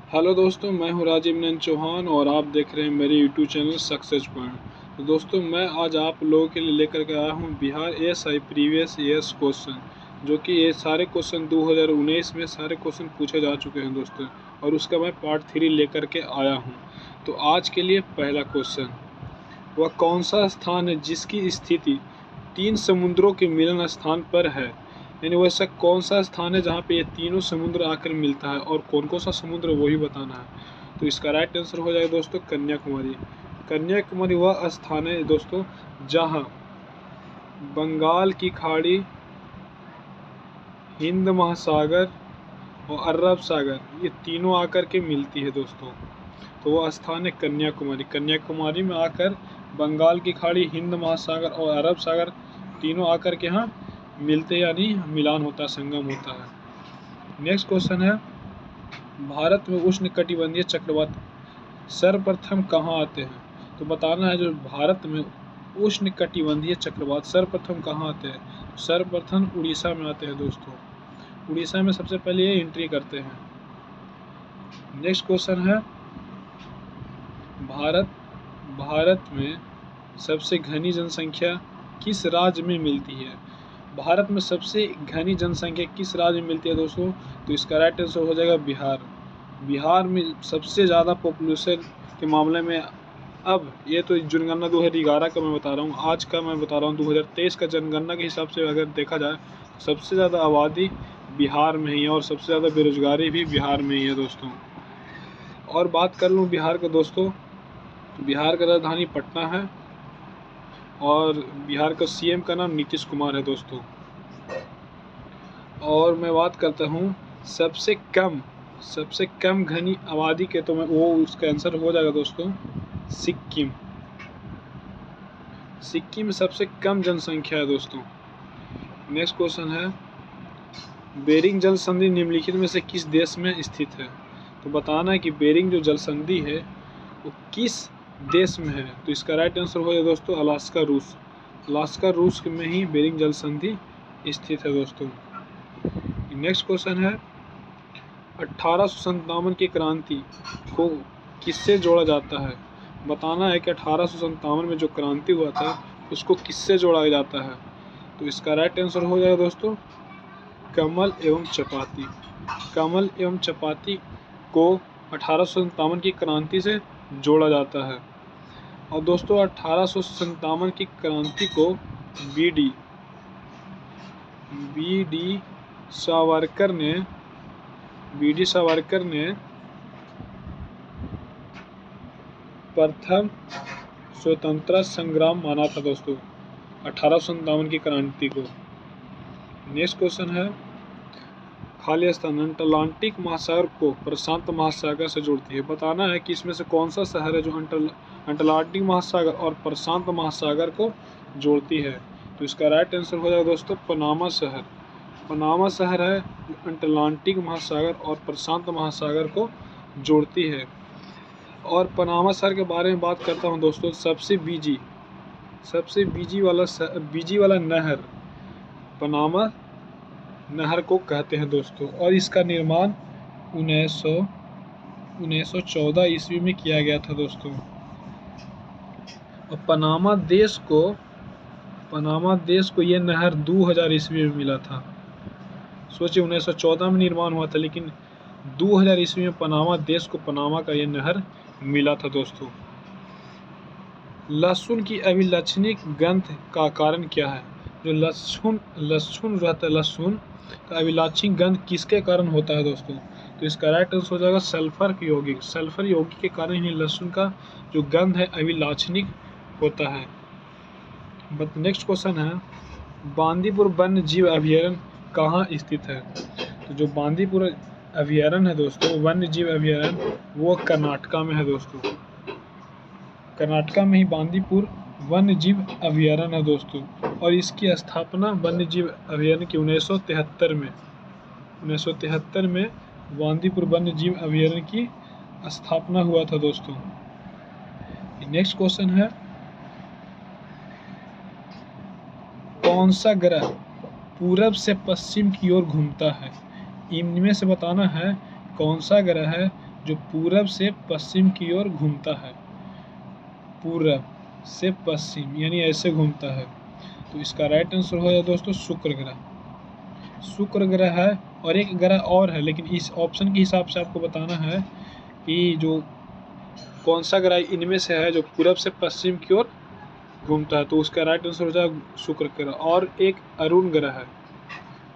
Hello दोस्तों, मैं हूं राजीव नंद चौहान और आप देख रहे हैं मेरे यूट्यूब चैनल सक्सेस पॉइंट। तो दोस्तों, मैं आज आप लोगों के लिए लेकर के आया हूं Bihar ASI previous years question, जो कि ये सारे क्वेश्चन 2019 में सारे क्वेश्चन पूछे जा चुके हैं दोस्तों, और उसका मैं पार्ट 3 लेकर के आया हूं। तो आज के लिए पहला क्वेश्चन, वह कौन सा स्थान है जिसकी स्थिति 3 समुद्रों के मिलन स्थान पर है? यानी वैसा कौन सा स्थान है जहाँ पे ये तीनों समुद्र आकर मिलता है, और कौन कौन सा समुद्र वही बताना है। तो इसका राइट आंसर हो जाएगा दोस्तों कन्याकुमारी। कन्याकुमारी वह स्थान है दोस्तों जहाँ बंगाल की खाड़ी, हिंद महासागर और अरब सागर ये तीनों आकर के मिलती है दोस्तों। तो वह स्थान है कन्याकुमारी। कन्याकुमारी में आकर बंगाल की खाड़ी, हिंद महासागर और अरब सागर तीनों आकर के यहाँ मिलते, यानी मिलान होता है, संगम होता है। नेक्स्ट क्वेश्चन है, भारत में उष्णकटिबंधीय चक्रवात सर्वप्रथम कहाँ आते हैं? तो बताना है जो भारत में उष्णकटिबंधीय चक्रवात सर्वप्रथम कहाँ आते हैं। सर्वप्रथम उड़ीसा में आते हैं दोस्तों। उड़ीसा में सबसे पहले ये एंट्री करते हैं। नेक्स्ट क्वेश्चन है, भारत में सबसे घनी जनसंख्या किस राज्य में मिलती है? भारत में सबसे घनी जनसंख्या किस राज्य में मिलती है दोस्तों? तो इसका राइट आंसर हो जाएगा बिहार। बिहार में सबसे ज़्यादा पॉपुलेशन के मामले में, अब ये तो जनगणना 2011 का मैं बता रहा हूँ, आज का मैं बता रहा हूँ 2023 का जनगणना के हिसाब से अगर देखा जाए तो सबसे ज़्यादा आबादी बिहार में ही है और सबसे ज़्यादा बेरोजगारी भी बिहार में ही है दोस्तों। और बात कर लूँ बिहार का दोस्तों, तो बिहार का राजधानी पटना है और बिहार का सीएम का नाम नीतीश कुमार है दोस्तों। और मैं बात करता हूँ सबसे कम घनी आबादी के, तो मैं वो उसका आंसर हो जाएगा दोस्तों सिक्किम। सिक्किम में सबसे कम जनसंख्या है दोस्तों। नेक्स्ट क्वेश्चन है, बेरिंग जल संधि निम्नलिखित में से किस देश में स्थित है? तो बताना है कि बेरिंग जो जल संधि है वो किस देश में है। तो इसका राइट आंसर हो जाएगा दोस्तों अलास्का रूस। अलास्का रूस में ही बेरिंग जल संधि स्थित है दोस्तों। नेक्स्ट क्वेश्चन है, 1857 की क्रांति को किससे जोड़ा जाता है? बताना है कि 1857 में जो क्रांति हुआ था उसको किससे जोड़ा जाता है। तो इसका राइट आंसर हो जाएगा दोस्तों कमल एवं चपाती। कमल एवं चपाती को 1857 की क्रांति से जोड़ा जाता है। और दोस्तों 1857 की क्रांति को बी.डी. सावरकर ने प्रथम स्वतंत्रता संग्राम माना था दोस्तों 1857 की क्रांति को। नेक्स्ट क्वेश्चन है, खाली स्थान अटलांटिक महासागर को प्रशांत महासागर से जोड़ती है। बताना है कि इसमें से कौन सा शहर है जो अटलांटिक महासागर और प्रशांत महासागर को जोड़ती है। तो इसका राइट आंसर हो जाएगा दोस्तों पनामा शहर। पनामा शहर है जो अटलांटिक महासागर और प्रशांत महासागर को जोड़ती है। और पनामा शहर के बारे में बात करता हूँ दोस्तों, सबसे बिजी वाला नहर पनामा नहर को कहते हैं दोस्तों। और इसका निर्माण 1914 ईस्वी में किया गया था दोस्तों। और पनामा देश को ये नहर 2000 ईस्वी में मिला था। सोचिए 1914 में निर्माण हुआ था, लेकिन 2000 ईस्वी में पनामा देश को पनामा का ये नहर मिला था दोस्तों। लहसुन की अभिलक्षणिक गंध का कारण क्या है? जो लहसुन रहता है, लहसुन का अभिलाक्षिक गंध किसके कारण होता है दोस्तों? तो इसका राइट आंसर हो जाएगा सल्फर यौगिक के कारण ही लहसुन का जो गंध है अभिलाक्षणिक होता है। बट नेक्स्ट क्वेश्चन है, बांदीपुर वन्य जीव अभयारण्य कहाँ स्थित है? तो जो बांदीपुर अभयारण्य है दोस्तों, वन्य जीव अभयारण्य, वो कर्नाटका में है दोस्तों। कर्नाटका में ही बांदीपुर वन्य जीव अभयारण्य है दोस्तों। और इसकी स्थापना वन्य जीव अभयारण्य की 1973 में बांदीपुर वन्य जीव अभयारण्य की स्थापना हुआ था दोस्तों। नेक्स्ट क्वेश्चन है, कौन सा ग्रह पूरब से पश्चिम की ओर घूमता है? इनमें से बताना है कौन सा ग्रह है जो पूरब से पश्चिम की ओर घूमता है, पूरब से पश्चिम यानी ऐसे घूमता है। तो इसका राइट आंसर हो जाए दोस्तों शुक्र ग्रह। शुक्र ग्रह है, और एक ग्रह और है, लेकिन इस ऑप्शन के हिसाब से आपको बताना है कि जो कौन सा ग्रह इनमें से है जो पूरब से पश्चिम की ओर घूमता है। तो उसका राइट आंसर हो जाए शुक्र ग्रह। और एक अरुण ग्रह है,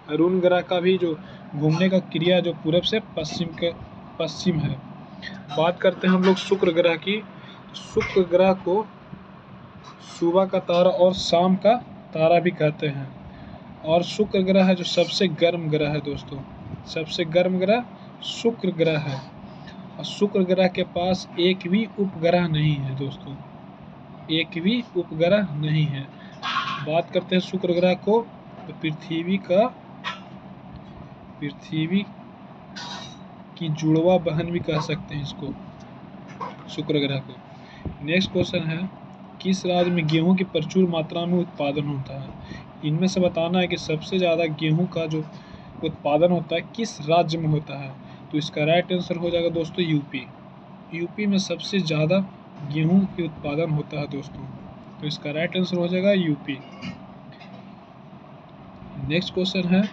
अरुण ग्रह का भी जो घूमने का क्रिया जो पूरब से पश्चिम है। बात करते हैं हम लोग शुक्र ग्रह की। शुक्र ग्रह को सुबह का तारा और शाम का तारा भी कहते हैं। और शुक्र ग्रह है जो सबसे गर्म ग्रह है दोस्तों, सबसे गर्म ग्रह शुक्र ग्रह है। और शुक्र ग्रह के पास एक भी उपग्रह नहीं है दोस्तों, एक भी उपग्रह नहीं है। बात करते हैं शुक्र ग्रह को, तो पृथ्वी की जुड़वा बहन भी कह सकते हैं इसको, शुक्र ग्रह को। नेक्स्ट क्वेश्चन है, किस राज्य में गेहूं की प्रचुर मात्रा में उत्पादन होता है? इनमें से बताना है कि सबसे ज़्यादा गेहूं का जो उत्पादन होता है किस राज्य में होता है। तो इसका राइट आंसर हो जाएगा दोस्तों यूपी। यूपी में सबसे ज़्यादा गेहूं की उत्पादन होता है दोस्तों। तो इसका राइट आंसर हो जाएगा यूपी। नेक्स्ट क्वेश्चन है,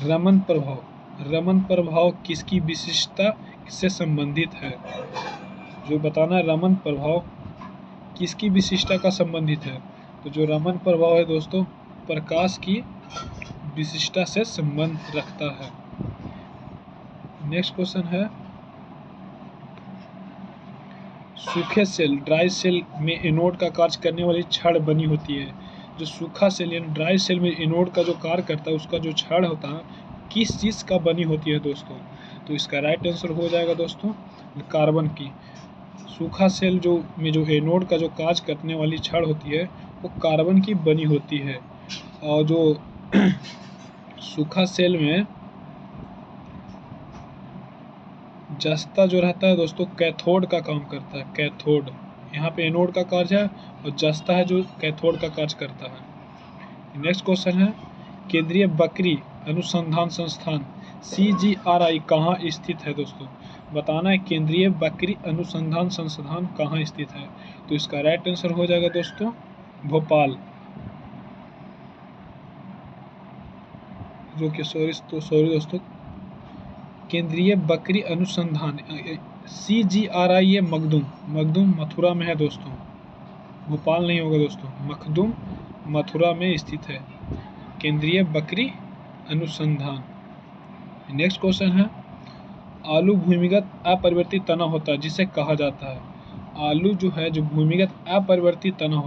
रमन प्रभाव। रमन प्रभाव किसकी विशिष्टता से संबंधित है? जो बताना है रमन प्रभाव किसकी विशिष्टता का संबंधित है। तो जो रमन प्रभाव है दोस्तों, प्रकाश की विशिष्टता से संबंध रखता है। नेक्स्ट क्वेश्चन है, सूखे सेल ड्राई सेल में एनोड का कार्य करने वाली छड़ बनी होती है। जो सूखा सेल यानी ड्राई सेल में एनोड का जो कार्य करता है उसका जो छड़ होता है किस चीज़ का बनी होती है दोस्तों। तो इसका राइट आंसर हो जाएगा दोस्तों कार्बन की। सूखा सेल में जो एनोड का जो कार्य करने वाली छड़ होती है वो कार्बन की बनी होती है। और जो सूखा सेल में जस्ता जो रहता है दोस्तों कैथोड का काम करता है, कैथोड। यहाँ पे एनोड का कार्य है और जस्ता है जो कैथोड का कार्य करता है। नेक्स्ट क्वेश्चन है, केंद्रीय बकरी अनुसंधान संस्थान CGRI कहाँ स्थित है दोस्तों? बताना है केंद्रीय बकरी अनुसंधान संस्थान कहाँ स्थित है। तो इसका राइट आंसर हो जाएगा दोस्तों भोपाल। जो कि सॉरी दोस्तों, केंद्रीय बकरी अनुसंधान CGRI ये मखदूम मथुरा में है दोस्तों, भोपाल नहीं होगा दोस्तों, मखदूम मथुरा में स्थित है केंद्रीय बकरी अनुसंधान। नेक्स्ट क्वेश्चन है, आलू भूमिगत अपरिवर्तित तना होता है जिसे कहा जाता है। आलू जो है जो भूमिगत अपरिवर्तित तना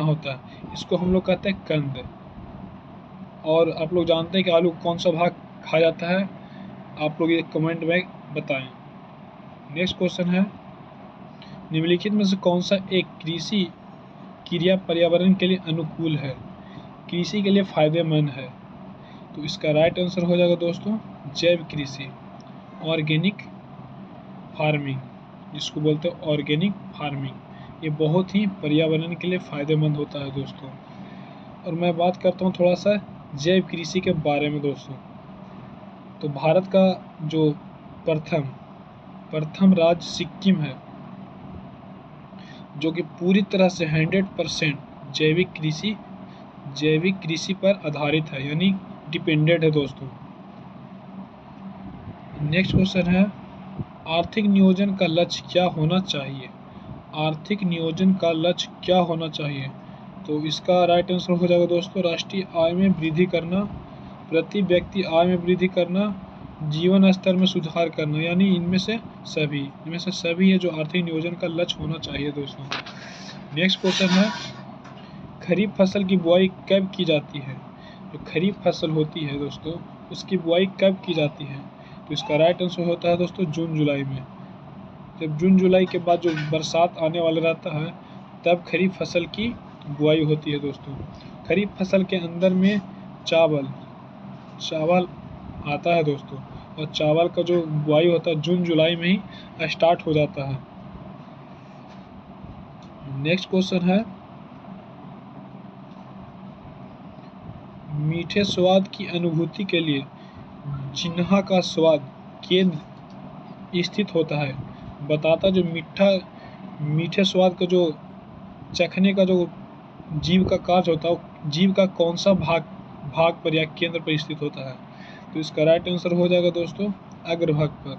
होता है इसको हम लोग कहते हैं कंद। और आप लोग जानते हैं कि आलू कौन सा भाग खाया जाता है, आप लोग ये कमेंट में बताएं। नेक्स्ट क्वेश्चन है, निम्नलिखित में से कौन सा एक कृषि क्रिया पर्यावरण के लिए अनुकूल है, कृषि के लिए फायदेमंद है। तो इसका राइट आंसर हो जाएगा दोस्तों जैव कृषि, ऑर्गेनिक फार्मिंग, जिसको बोलते हैं ऑर्गेनिक फार्मिंग। ये बहुत ही पर्यावरण के लिए फायदेमंद होता है दोस्तों। और मैं बात करता हूँ थोड़ा सा जैव कृषि के बारे में दोस्तों। तो भारत का जो प्रथम राज्य सिक्किम है जो कि पूरी तरह से 100% जैविक कृषि पर आधारित है, यानी डिपेंडेंट है दोस्तों। नेक्स्ट क्वेश्चन है, आर्थिक नियोजन का लक्ष्य क्या होना चाहिए? आर्थिक नियोजन का लक्ष्य क्या होना चाहिए? तो इसका राइट आंसर हो जाएगा दोस्तों राष्ट्रीय आय में वृद्धि करना, प्रति व्यक्ति आय में वृद्धि करना, जीवन स्तर में सुधार करना, यानी इनमें से सभी है जो आर्थिक नियोजन का लक्ष्य होना चाहिए दोस्तों। नेक्स्ट क्वेश्चन है, खरीफ फसल की बुआई कब की जाती है? जो खरीफ फसल होती है दोस्तों उसकी बुआई कब की जाती है? तो इसका राइट आंसर होता है दोस्तों जून जुलाई में। जब जून जुलाई के बाद जो बरसात आने वाला रहता है तब खरीफ फसल की बुआई होती है दोस्तों। खरीफ फसल के अंदर में चावल आता है दोस्तों, और चावल का जो बुआई होता है जून जुलाई में ही स्टार्ट हो जाता है। नेक्स्ट क्वेश्चन है, मीठे स्वाद की अनुभूति के लिए जिन्हा का स्वाद केंद्र स्थित होता है, बताता जो मीठे स्वाद का जो चखने का जो जीव का कार्य होता है, वो जीव का कौन सा भाग पर या केंद्र पर स्थित होता है। तो इसका राइट आंसर हो जाएगा दोस्तों अग्रभाग पर।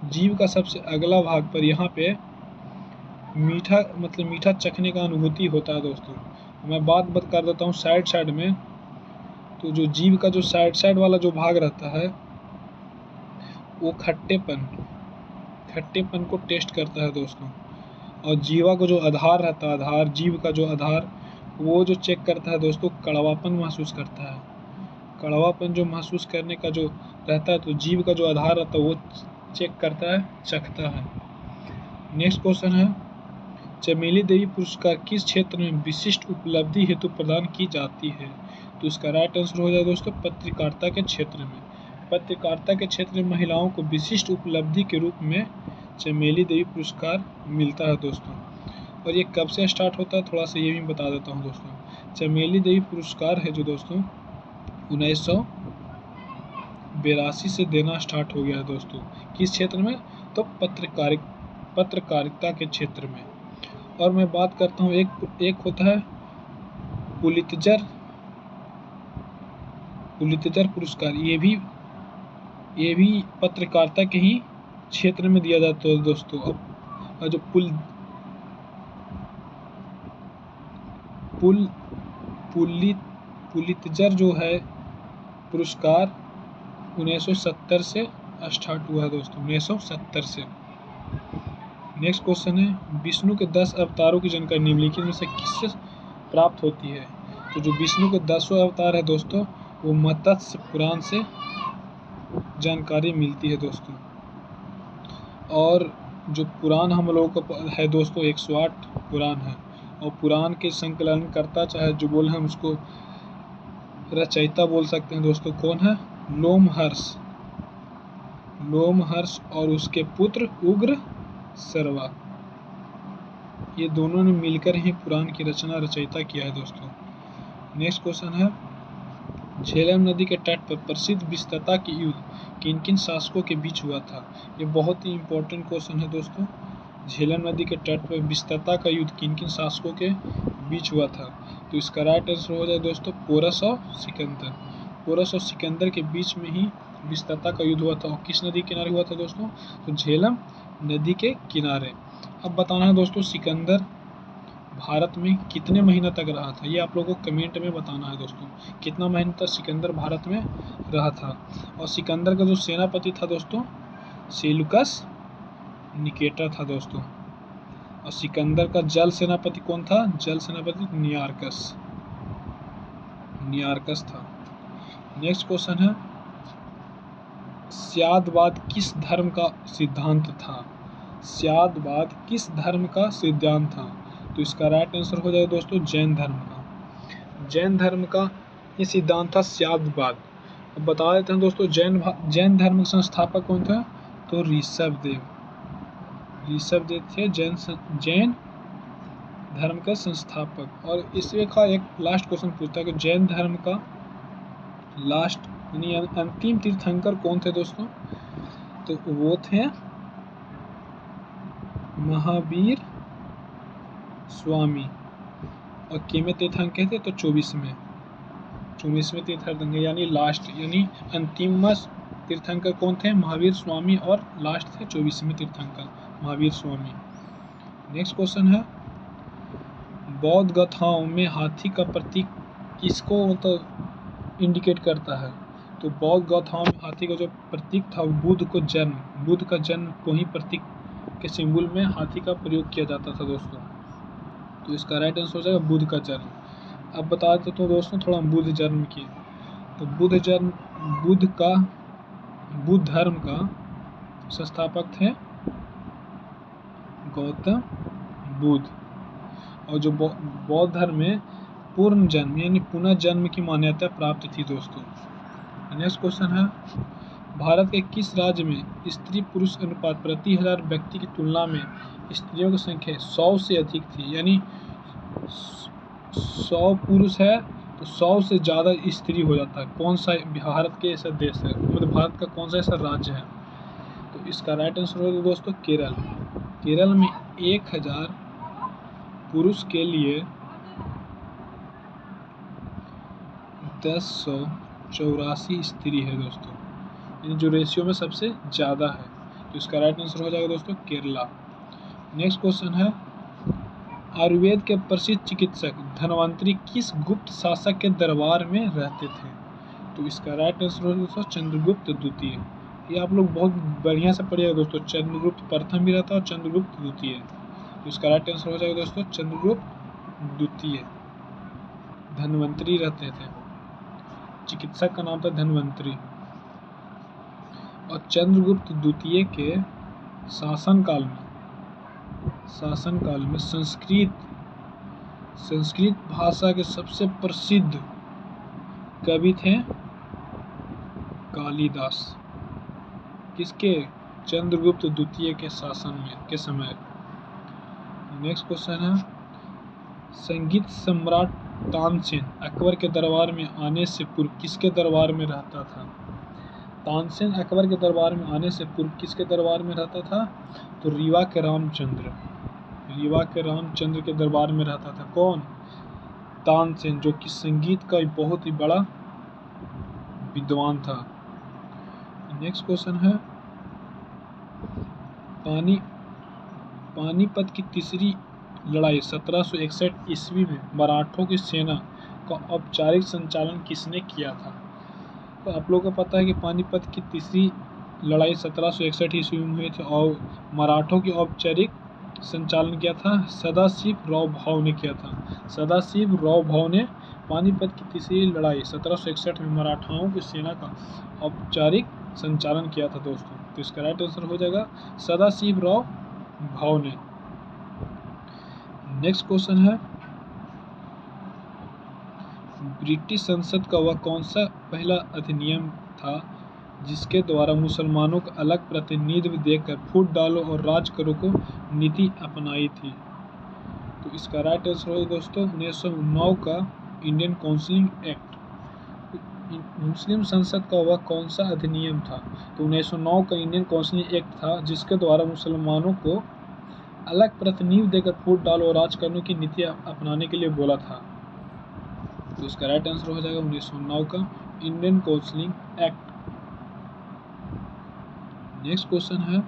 जीव का सबसे अगला भाग पर यहाँ पे मीठा चखने का अनुभूति होता है दोस्तों। मैं बात कर देता हूँ साइड में। तो जो जीव का जो साइड वाला जो भाग रहता है वो खट्टेपन को टेस्ट करता है दोस्तों। और जीवा को जो आधार रहता है, जीव का जो आधार, वो जो चेक करता है दोस्तों, कड़वापन महसूस करता है। कड़वापन जो महसूस करने का जो रहता है, तो जीव का जो आधार रहता है वो चेक करता है, चखता है। नेक्स्ट क्वेश्चन है, चमेली देवी पुरस्कार किस क्षेत्र में विशिष्ट उपलब्धि हेतु प्रदान की जाती है। तो इसका राइट आंसर हो जाए दोस्तों पत्रकारिता के क्षेत्र में। पत्रकारिता के क्षेत्र में महिलाओं को विशिष्ट उपलब्धि के रूप में चमेली देवी पुरस्कार मिलता है दोस्तों। और ये कब से स्टार्ट होता है थोड़ा सा ये भी बता देता हूँ दोस्तों। चमेली देवी पुरस्कार है जो दोस्तों 1982 से देना स्टार्ट हो गया है दोस्तों। किस क्षेत्र में, तो पत्रकारिता के क्षेत्र में। और मैं बात करता हूँ एक होता है पुलित्जर पुरस्कार। ये भी पत्रकारिता के ही क्षेत्र में दिया जाता है दोस्तों। और जो पुलित्जर जो है पुरस्कार 1970 से स्टार्ट हुआ है दोस्तों, 1970 से। नेक्स्ट क्वेश्चन है, विष्णु के 10 अवतारों की जानकारी निम्नलिखित में से किससे प्राप्त होती है। तो जो विष्णु के 10वें अवतार है दोस्तों, वो मत्स्य पुराण से जानकारी मिलती है दोस्तों। और जो पुराण हम लोगों का है दोस्तों 108 पुराण है। और पुराण के संकलन करता चाहे जो बोले हम उसको रचयिता बोल सकते हैं दोस्तों, कौन है, लोमहर्ष और उसके पुत्र उग्र सर्वा। ये दोनों ने मिलकर ही पुराण की रचयिता किया है दोस्तों। नेक्स्ट क्वेश्चन है, झेलम नदी के तट पर प्रसिद्ध विस्तृता की युद्ध किन किन शासकों के बीच हुआ था। ये बहुत ही इंपॉर्टेंट क्वेश्चन है दोस्तों। झेलम नदी के तट पर विस्तृता का युद्ध किन किन शासकों के बीच हुआ था। तो इसका राइट आंसर हो जाए दोस्तों पोरस और सिकंदर के बीच में ही विस्तृता का युद्ध हुआ था। और किस नदी के किनारे हुआ था दोस्तों, तो झेलम नदी के किनारे। अब बताना है दोस्तों सिकंदर भारत में कितने महीना तक रहा था। ये आप लोगों को कमेंट में बताना है दोस्तों, कितना महीना तक सिकंदर भारत में रहा था। और सिकंदर का जो सेनापति था दोस्तों सेल्यूकस निकेटर था दोस्तों। और सिकंदर का जल सेनापति कौन था, जल सेनापति नियार्कस था। नेक्स्ट क्वेश्चन है, स्यादवाद किस धर्म का सिद्धांत था। स्यादवाद किस धर्म का सिद्धांत था। तो इसका राइट आंसर हो जाएगा दोस्तों जैन धर्म का। जैन धर्म का ये सिद्धांत था स्यादवाद। अब बता देते हैं दोस्तों जैन धर्म के संस्थापक कौन थे, तो ऋषभदेव थे जैन धर्म का संस्थापक। और इससे का एक लास्ट क्वेश्चन पूछता है कि जैन धर्म का लास्ट यानी अंतिम तीर्थंकर कौन थे दोस्तों, तो वो थे महावीर स्वामी। और कितने तीर्थंकर थे, तो 24वें तीर्थंकर यानी लास्ट यानी अंतिम तीर्थंकर कौन थे, महावीर स्वामी। और लास्ट थे 24वें तीर्थंकर महावीर स्वामी। नेक्स्ट क्वेश्चन है, बौद्ध गाथाओं में हाथी का प्रतीक किसको मतलब इंडिकेट करता है। तो बौद्ध गाथाओं में हाथी का जो प्रतीक था बुद्ध का जन्म को ही प्रतीक के सिंबल में हाथी का प्रयोग किया जाता था दोस्तों। तो इसका राइट आंसर हो जाएगा बुद्ध का जन्म। अब बता देते तो दोस्तों थोड़ा बुद्ध जन्म की। तो बुद्ध धर्म का संस्थापक थे गौतम बुद्ध। और जो बौद्ध धर्म में पूर्ण जन्म यानी पुनः जन्म की मान्यता प्राप्त थी दोस्तों। नेक्स्ट क्वेश्चन है, भारत के किस राज्य में स्त्री पुरुष अनुपात प्रति 1000 व्यक्ति की तुलना में स्त्रियों की संख्या 100 से अधिक थी। यानी 100 पुरुष है तो 100 से ज़्यादा स्त्री हो जाता है। कौन सा भारत के ऐसा देश है, मतलब भारत का कौन सा ऐसा राज्य है? तो इसका राइट आंसर होगा दोस्तों केरल। केरल में 1000 पुरुष के लिए 1084 स्त्री है दोस्तों, यानी जो रेशियो में सबसे ज़्यादा है। तो इसका राइट आंसर हो जाएगा दोस्तों केरला। नेक्स्ट क्वेश्चन है, आयुर्वेद के प्रसिद्ध चिकित्सक धन्वंतरी किस गुप्त शासक के दरबार में रहते थे? तो इसका राइट आंसर होगा दोस्तों चंद्रगुप्त द्वितीय। ये आप लोग बहुत बढ़िया से पढ़िएगा दोस्तों, चंद्रगुप्त प्रथम भी रहता है और चंद्रगुप्त द्वितीय। तो इसका राइट आंसर हो जाएगा दोस्तों चंद्रगुप्त द्वितीय। धन्वंतरी रहते थे, चिकित्सक का नाम था धन्वंतरी। और चंद्रगुप्त द्वितीय के शासनकाल में संस्कृत भाषा के सबसे प्रसिद्ध कवि थे कालिदास। किसके? चंद्रगुप्त द्वितीय के शासन में के समय। नेक्स्ट क्वेश्चन है, संगीत सम्राट तानसेन अकबर के दरबार में आने से पूर्व किसके दरबार में रहता था? तानसेन अकबर के दरबार में आने से पूर्व किसके दरबार में रहता था? तो रीवा के रामचंद्र के दरबार में रहता था। कौन? तानसेन, जो कि संगीत का बहुत ही बड़ा विद्वान था। नेक्स्ट क्वेश्चन है, पानीपत की तीसरी लड़ाई 1761 ईस्वी में मराठों की सेना का औपचारिक संचालन किसने किया था? तो आप लोगों को पता है कि पानीपत की तीसरी लड़ाई 1761 ईस्वी में हुई थी और मराठों की औपचारिक संचालन किया था सदाशिवराव भाऊ ने किया था। सदाशिवराव भाऊ ने पानीपत की तीसरी लड़ाई 1761 में मराठाओं की सेना का औपचारिक संचालन किया था दोस्तों। तो इसका राइट आंसर हो जाएगा सदाशिवराव भाऊ ने। नेक्स्ट क्वेश्चन है, ब्रिटिश संसद का वह कौन सा पहला अधिनियम था जिसके द्वारा मुसलमानों को अलग प्रतिनिधित्व देकर फूट डालो और राज करो को नीति अपनाई थी? तो इसका राइट आंसर होगा दोस्तों 1909 का इंडियन काउंसिल एक्ट। मुस्लिम संसद का वह कौन सा अधिनियम था? तो 1909 का इंडियन काउंसिल एक्ट था जिसके द्वारा मुसलमानों को अलग प्रतिनिधित्व देकर फूट डालो और राज करने की नीति अपनाने के लिए बोला था। तो इसका राइट आंसर हो जाएगा 1909 का Indian council act. Next question है,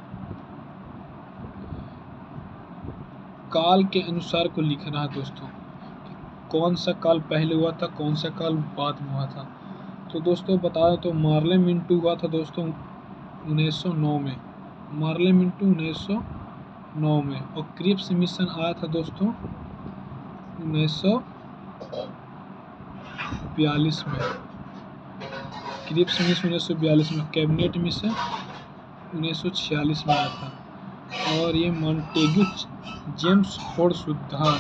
काल के अनुसार को लिखना है दोस्तों, कौन सा काल पहले हुआ था, कौन सा काल बाद में हुआ था। तो दोस्तों बता दें तो मार्ले मिंटू हुआ था दोस्तों 1909 में, मार्ले मिंटू 1909 में। और क्रिप्स मिशन आया था दोस्तों 1942 में। क्रिप्स मिशन 1942 में, कैबिनेट मिशन 1946 में आया था। और ये मॉन्टेग्यू जेम्स फोर्ड सुधार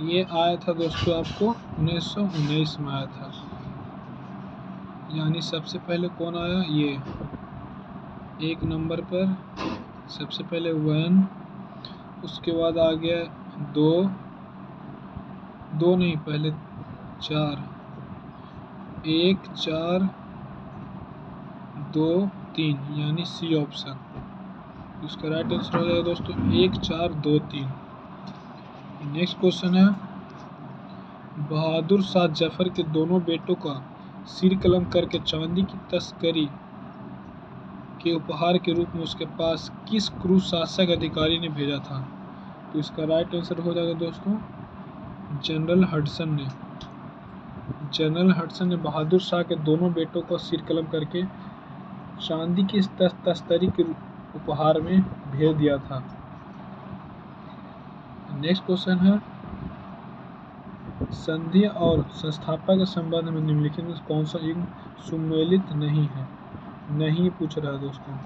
ये आया था दोस्तों आपको 1919 में आया था। यानी सबसे पहले कौन आया? ये एक नंबर पर सबसे पहले 1, उसके बाद आ गया 2 नहीं पहले 4, 1 4 2 3 यानी सी ऑप्शन। उसका राइट आंसर हो जाएगा दोस्तों 1 4 2 3। नेक्स्ट क्वेश्चन है, बहादुर शाह जफर के दोनों बेटों का सिर कलम करके चांदी की तस्करी के उपहार के रूप में उसके पास किस क्रूर शासक अधिकारी ने भेजा था? तो इसका राइट आंसर हो जाएगा दोस्तों जनरल हडसन ने बहादुर शाह के दोनों बेटों को सिर कलम करके चांदी की तस्करी के उपहार में भेज दिया था। नेक्स्ट क्वेश्चन है, संधि और संस्थापक के संबंध में निम्नलिखित में कौन सा युग्म सुमेलित नहीं है? नहीं पूछ रहा है दोस्तों,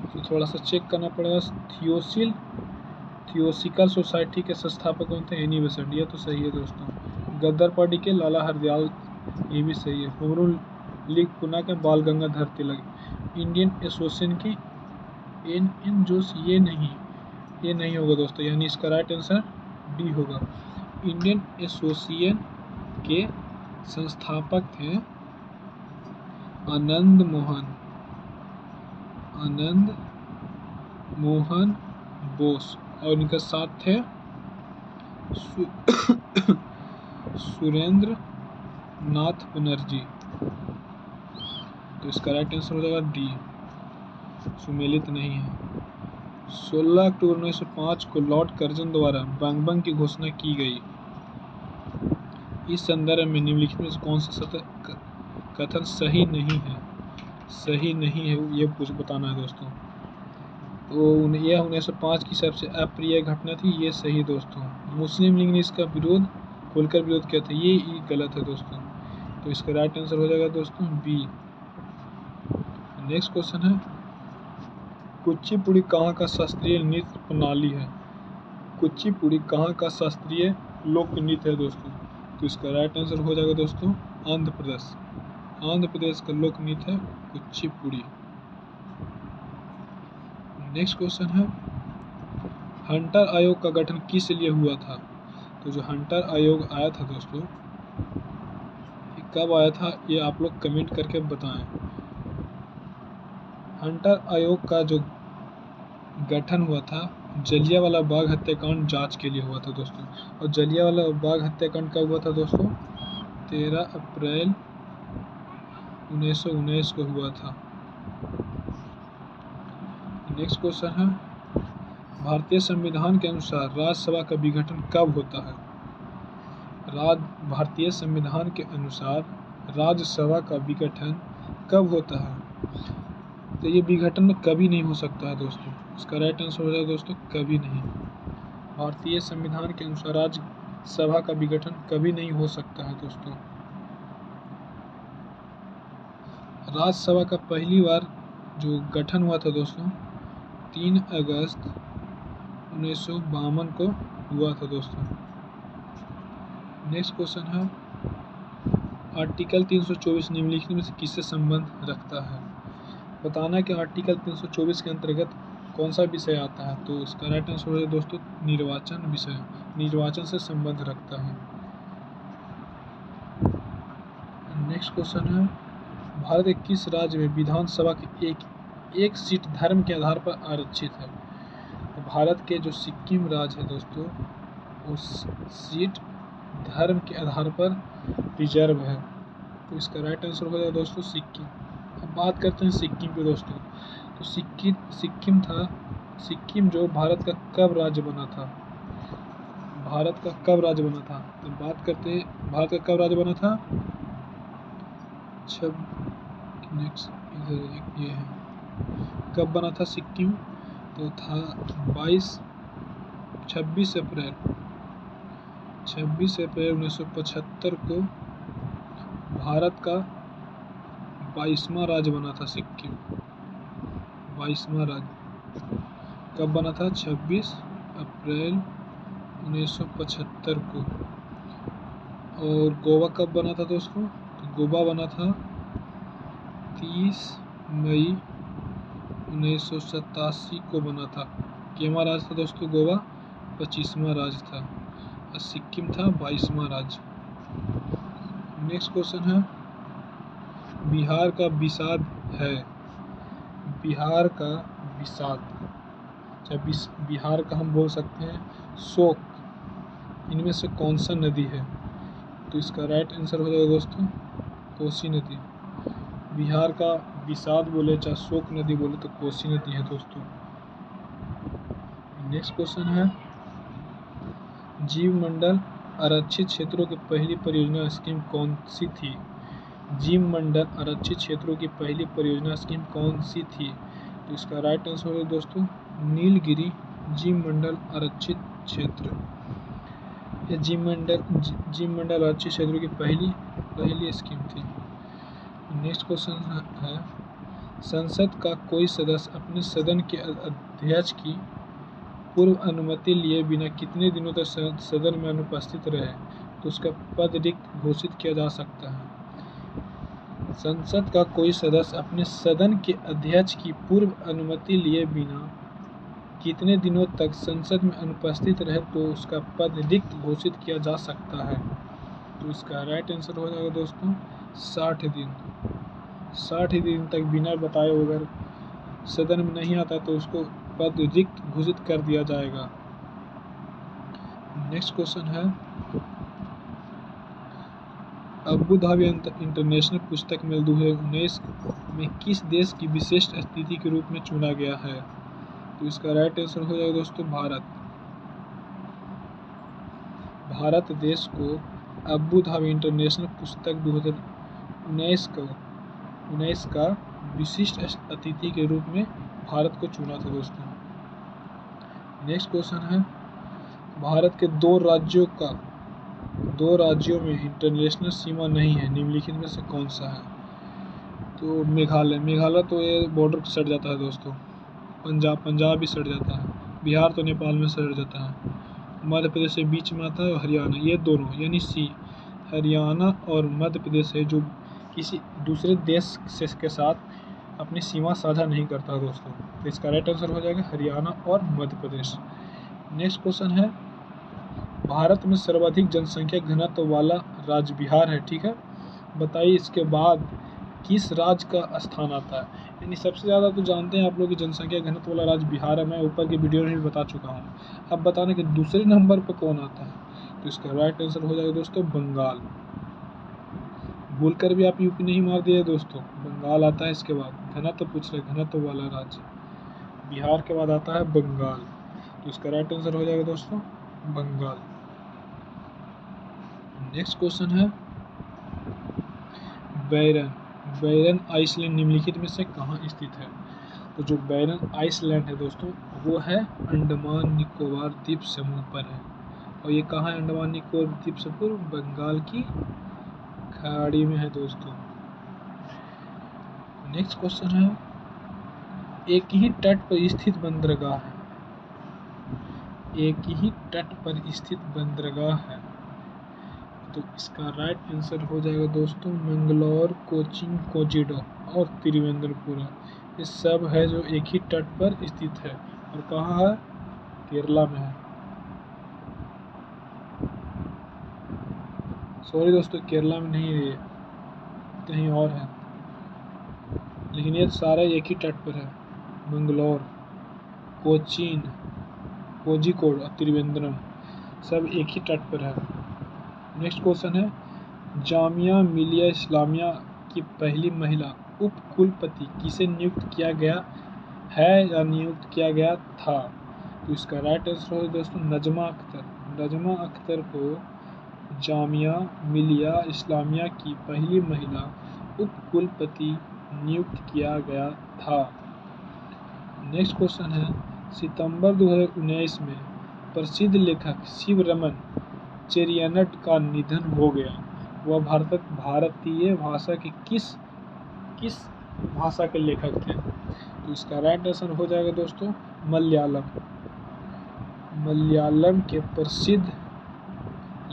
तो थोड़ा सा चेक करना पड़ेगा। थियोसिकल सोसाइटी के संस्थापक कौन थे? एनी बेसेंट, ये तो सही है दोस्तों। गदर पार्टी के लाला हरदयाल, ये भी सही है। होमरूल लीग पुना के बाल गंगाधर तिलक। इंडियन एसोसिएशन की एन जोश, ये नहीं होगा दोस्तों, यानी इसका राइट आंसर डी होगा। इंडियन एसोसिएशन के संस्थापक थे आनंद मोहन बोस और इनके साथ थे सुरेंद्र नाथ बनर्जी। तो इसका राइट आंसर हो जाएगा डी, सुमेलित नहीं है। 16 अक्टूबर 1905 को लॉर्ड कर्जन द्वारा बंग की घोषणा की गई। इस संदर्भ में निम्नलिखित में से कौन सा कथन सही नहीं है? सही नहीं है ये कुछ बताना है दोस्तों। तो यह 1905 की सबसे अप्रिय घटना थी, ये सही दोस्तों। मुस्लिम लीग ने इसका विरोध खुलकर विरोध किया था, ये गलत है दोस्तों। तो इसका राइट आंसर हो जाएगा दोस्तों बी। नेक्स्ट क्वेश्चन है, कुचिपुड़ी कहाँ का शास्त्रीय नृत्य प्रणाली है? कुचिपुड़ी कहाँ का शास्त्रीय लोक नृत्य है दोस्तों? तो इसका राइट आंसर हो जाएगा दोस्तों आंध्र प्रदेश। आंध्र प्रदेश का लोक नृत्य है कुचिपुड़ी। नेक्स्ट क्वेश्चन है, हंटर आयोग का गठन किस लिए हुआ था? तो जो हंटर आयोग आया था दोस्तों, ये कब आया था ये आप लोग कमेंट करके बताएं। हंटर आयोग का जो गठन हुआ था जलियांवाला बाग हत्याकांड जांच के लिए हुआ था दोस्तों। और जलियांवाला बाग हत्याकांड कब हुआ था दोस्तों? 13 अप्रैल 1919 को हुआ था। नेक्स्ट क्वेश्चन है, भारतीय संविधान के अनुसार राज्यसभा का विघटन कब होता है? भारतीय संविधान के अनुसार राज्यसभा का विघटन कब होता है? तो ये विघटन कभी नहीं हो सकता है दोस्तों। इसका राइट आंसर हो जाएगा दोस्तों कभी नहीं। भारतीय संविधान के अनुसार राज्यसभा का विघटन कभी नहीं हो सकता है दोस्तों। राज्यसभा का पहली बार जो गठन हुआ था दोस्तों 3 अगस्त 1952 को हुआ था दोस्तों। नेक्स्ट क्वेश्चन है, आर्टिकल 324 निम्नलिखित में से किससे संबंध रखता है? बताना है कि आर्टिकल 324 के अंतर्गत कौन सा विषय आता है? तो इसका राइट आंसर हो जाएगा दोस्तों निर्वाचन विषय, निर्वाचन से संबंध रखता है। नेक्स्ट क्वेश्चन है, भारत के किस राज्य में विधानसभा की एक सीट धर्म के आधार पर आरक्षित है? तो भारत के जो सिक्किम राज्य है दोस्तों, उस सीट धर्म के आधार पर रिजर्व है। तो इसका राइट आंसर हो जाएगा दोस्तों सिक्किम। अब बात करते हैं सिक्किम पे दोस्तों। तो सिक्किम जो भारत का कब राज्य बना था? भारत का कब राज्य बना था? तो बात करते हैं भारत का कब राज्य बना था। नेक्स्ट ये है, कब बना था सिक्किम? तो था 26 अप्रैल 1975 को भारत का 22वां राज्य बना था सिक्किम। 22वां राज्य कब बना था? 26 अप्रैल 1975 को। और गोवा कब बना था दोस्तों? तो गोवा बना था 30 मई 1987 को बना था। केवा राज्य था दोस्तों गोवा? 25वां राज्य था और सिक्किम था 22वां राज्य। नेक्स्ट क्वेश्चन है, बिहार का विषाद है। बिहार का विषाद, बिहार का हम बोल सकते हैं शोक, इनमें से कौन सा नदी है? तो इसका राइट आंसर हो जाएगा दोस्तों कोसी नदी। बिहार का विषाद बोले चाहे शोक नदी बोले तो कोसी नदी है दोस्तों। नेक्स्ट क्वेश्चन है, जीव मंडल आरक्षित क्षेत्रों की पहली परियोजना स्कीम कौन सी थी? जीव मंडल आरक्षित क्षेत्रों की पहली परियोजना स्कीम कौन सी थी? तो इसका राइट आंसर है दोस्तों नीलगिरी जीव मंडल आरक्षित क्षेत्र। यह जीव मंडल आरक्षित क्षेत्रों की पहली स्कीम थी। नेक्स्ट क्वेश्चन है, संसद का कोई सदस्य अपने सदन के अध्यक्ष की पूर्व अनुमति लिए बिना कितने दिनों तक सदन में अनुपस्थित रहे तो उसका पद रिक्त घोषित किया जा सकता है? संसद का कोई सदस्य अपने सदन के अध्यक्ष की पूर्व अनुमति लिए बिना कितने दिनों तक संसद में अनुपस्थित रहे तो उसका पद रिक्त घोषित किया जा सकता है? तो इसका राइट आंसर हो जाएगा दोस्तों 60 दिन। 60 दिन तक बिना बताए अगर सदन में नहीं आता तो उसको पद रिक्त घोषित कर दिया जाएगा। नेक्स्ट क्वेश्चन है, अबू धाबी इंटरनेशनल पुस्तक मेल 2019 में किस देश की विशिष्ट अतिथि के रूप में चुना गया है? तो इसका राइट आंसर हो जाएगा दोस्तों भारत। भारत देश को अबू धाबी इंटरनेशनल पुस्तक 2019 का विशिष्ट अतिथि के रूप में भारत को चुना था दोस्तों। नेक्स्ट क्वेश्चन है, भारत के दो राज्यों में इंटरनेशनल सीमा नहीं है, निम्नलिखित में से कौन सा है? तो मेघालय तो ये बॉर्डर सट जाता है दोस्तों। पंजाब भी सट जाता है। बिहार तो नेपाल में सट जाता है। मध्य प्रदेश से बीच में आता है, हरियाणा, ये दोनों यानी सी हरियाणा और मध्य प्रदेश है जो किसी दूसरे देश के साथ अपनी सीमा साझा नहीं करता दोस्तों। तो इसका राइट आंसर हो जाएगा हरियाणा और मध्य प्रदेश। नेक्स्ट क्वेश्चन है, भारत में सर्वाधिक जनसंख्या घनत्व वाला राज्य बिहार है, ठीक है। बताइए इसके बाद किस राज्य का स्थान आता है? यानी सबसे ज़्यादा तो जानते हैं आप लोग कि जनसंख्या घनत्व वाला राज्य बिहार है, मैं ऊपर की वीडियो में भी बता चुका हूँ। अब बताना कि दूसरे नंबर पर कौन आता है? तो इसका राइट आंसर हो जाएगा दोस्तों बंगाल। भूल कर भी आप यूपी नहीं मार दिए दोस्तों, बंगाल आता है इसके बाद। घनत्व पूछ रहे, घनत्व वाला राज्य बिहार के बाद आता है बंगाल। तो इसका राइट आंसर हो जाएगा दोस्तों बंगाल। नेक्स्ट क्वेश्चन है, बैरन आइसलैंड निम्नलिखित में से कहाँ स्थित है? तो जो बैरन आइसलैंड है दोस्तों वो है अंडमान निकोबार द्वीप समूह पर है। और ये कहाँ है अंडमान निकोबार द्वीप समूह? बंगाल की खाड़ी में है दोस्तों। नेक्स्ट क्वेश्चन है, एक ही तट पर स्थित बंदरगाह है। एक ही तट पर स्थित बंदरगाह है। तो इसका राइट आंसर हो जाएगा दोस्तों मंगलौर, कोचीन, कोजिडो और तिरुवनंतपुरम। ये सब है जो एक ही तट पर स्थित है। और कहाँ है? केरला में है। सॉरी दोस्तों, केरला में नहीं है, कहीं और है, लेकिन ये सारा एक ही तट पर है। मंगलौर, कोचीन, कोझिकोड और त्रिवेंद्रम सब एक ही तट पर है। नेक्स्ट क्वेश्चन है, जामिया मिलिया इस्लामिया की पहली महिला उप कुलपति किसे नियुक्त किया गया है या नियुक्त किया गया था? तो इसका राइट आंसर है दोस्तों नजमा अख्तर। नजमा अख्तर को जामिया मिलिया इस्लामिया की पहली महिला उप कुलपति नियुक्त किया गया था। नेक्स्ट क्वेश्चन है, सितंबर 2019 में प्रसिद्ध लेखक शिवरमन चेरियनट का निधन हो गया। वह भारतीय भाषा के किस भाषा के लेखक थे? तो इसका राइट आंसर हो जाएगा दोस्तों मलयालम। मलयालम के प्रसिद्ध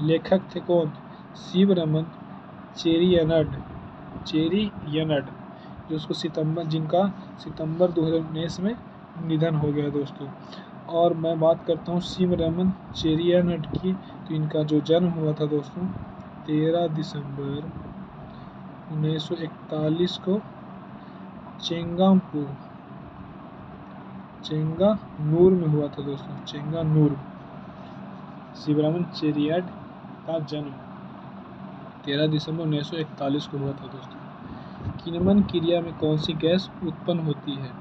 लेखक थे कौन? शिवरमन चेरियनट, जिनका सितंबर 2019 में निधन हो गया दोस्तों। और मैं बात करता हूँ शिवरमन चेरियनट की, तो इनका जो जन्म हुआ था दोस्तों 13 दिसंबर 1941 को चेंगानूर में हुआ था दोस्तों। चेंगानूर शिवरमन चेरियट का जन्म 13 दिसंबर 1941 को हुआ था दोस्तों। किण्वन क्रिया में कौन सी गैस उत्पन्न होती है?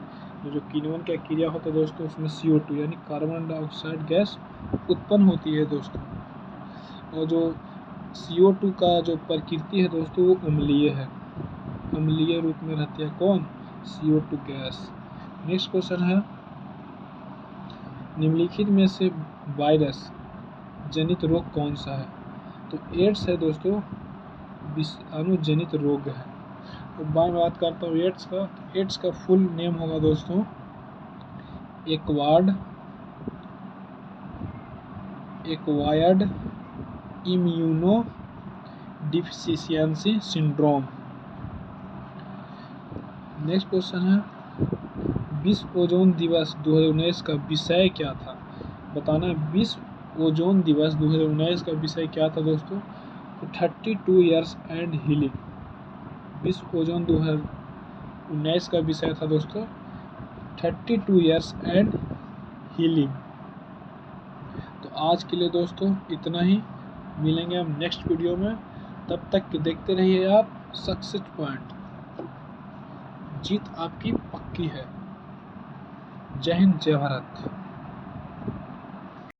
जो किण्वन का क्रिया होता है दोस्तों उसमें CO2 यानी कार्बन डाइऑक्साइड गैस उत्पन्न होती है दोस्तों। और जो CO2 का जो प्रकृति है दोस्तों वो अम्लीय है, अम्लीय रूप में रहती है कौन? CO2 gas. नेक्स्ट क्वेश्चन है, निम्नलिखित में से वायरस जनित रोग कौन सा है? तो एड्स है दोस्तों, विषाणु जनित रोग है। तो मैं बात करता हूँ एड्स का। एड्स का फुल नेम होगा दोस्तों acquired immuno deficiency syndrome. Next question है, विश्व ओजोन दिवस 2019 का विषय क्या था? बताना है विश्व ओजोन दिवस 2019 का विषय क्या था दोस्तों? 32 ईयर्स एंड हीलिंग। विश्व ओजोन 2019 का विषय था दोस्तों 32 ईयर्स एंड हीलिंग। तो आज के लिए दोस्तों इतना ही, मिलेंगे हम नेक्स्ट वीडियो में। तब तक के देखते रहिए आप सक्सेस पॉइंट, जीत आपकी पक्की है। जय हिंद, जय भारत।